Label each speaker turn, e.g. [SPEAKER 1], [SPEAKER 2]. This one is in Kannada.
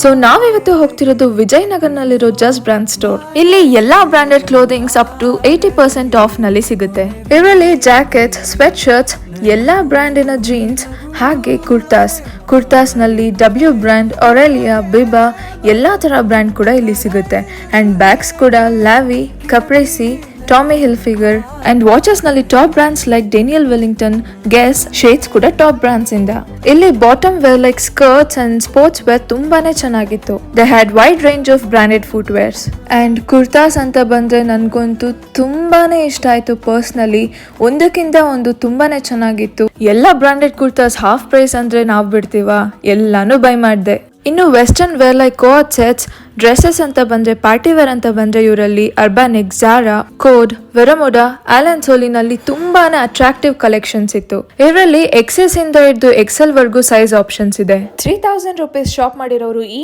[SPEAKER 1] ಸೊ ನಾವಿವತ್ತು ಹೋಗ್ತಿರೋದು ವಿಜಯನಗರ್ನಲ್ಲಿರೋ ಜಸ್ಟ್ ಬ್ರಾಂಡ್ ಸ್ಟೋರ್. ಇಲ್ಲಿ ಎಲ್ಲಾ ಬ್ರಾಂಡೆಡ್ ಕ್ಲೋದಿಂಗ್ಸ್ ಅಪ್ ಟು 80% ಆಫ್ ನಲ್ಲಿ ಸಿಗುತ್ತೆ. ಇದರಲ್ಲಿ ಜಾಕೆಟ್ಸ್, ಸ್ವೆಟ್ ಶರ್ಟ್ಸ್, ಎಲ್ಲಾ ಬ್ರಾಂಡಿನ ಜೀನ್ಸ್ ಹಾಗೆ ಕುರ್ತಾಸ್ ನಲ್ಲಿ ಡಬ್ಲ್ಯೂ ಬ್ರಾಂಡ್, ಒರೆಲಿಯಾ, ಬಿಬಾ ಎಲ್ಲಾ ತರ ಬ್ರಾಂಡ್ ಕೂಡ ಇಲ್ಲಿ ಸಿಗುತ್ತೆ. ಅಂಡ್ ಬ್ಯಾಗ್ಸ್ ಕೂಡ Lavie, Caprese, Tommy Hilfiger and watches ನಲ್ಲಿ top brands like Daniel Wellington, Guess, shades ಕೂಡ ಟಾಪ್ ಬ್ರಾಂಡ್ಸ್ ಇಂದ. ಇಲ್ಲಿ bottom wear like skirts and sports wear ತುಂಬಾನೇ ಚೆನ್ನಾಗಿತ್ತು. They had wide range of branded foot wears. And kurtas ಅಂತ ಬಂದ್ರೆ ನನ್ಗಂತೂ ತುಂಬಾನೇ ಇಷ್ಟ ಆಯ್ತು ಪರ್ಸ್ನಲಿ. ಒಂದಕ್ಕಿಂತ ಒಂದು ತುಂಬಾನೇ ಚೆನ್ನಾಗಿತ್ತು. ಎಲ್ಲ ಬ್ರಾಂಡೆಡ್ ಕುರ್ತಾಸ್ ಹಾಫ್ ಪ್ರೈಸ್ ಅಂದ್ರೆ ನಾವ್ ಬಿಡ್ತೀವಾ, ಎಲ್ಲಾನು ಬೈ ಮಾಡಿದೆ. ಇನ್ನು western wear like coat sets, dresses ಅಂತ ಬಂದ್ರೆ, ಪಾರ್ಟಿ ವೇರ್ ಅಂತ ಬಂದ್ರೆ ಇವರಲ್ಲಿ Urbanic, Zara, Code, Vero Moda, Allen ಸೋಲಿನಲ್ಲಿ ತುಂಬಾನೇ ಅಟ್ರಾಕ್ಟಿವ್ ಕಲೆಕ್ಷನ್ಸ್ ಇತ್ತು. ಇವರಲ್ಲಿ XS ಇಂದ ಹಿಡಿದು XL ವರ್ಗೂ ಸೈಜ್ ಆಪ್ಷನ್ಸ್ ಇದೆ. 3000 ರೂಪೀಸ್ ಶಾಪ್ ಮಾಡಿರೋರು ಈ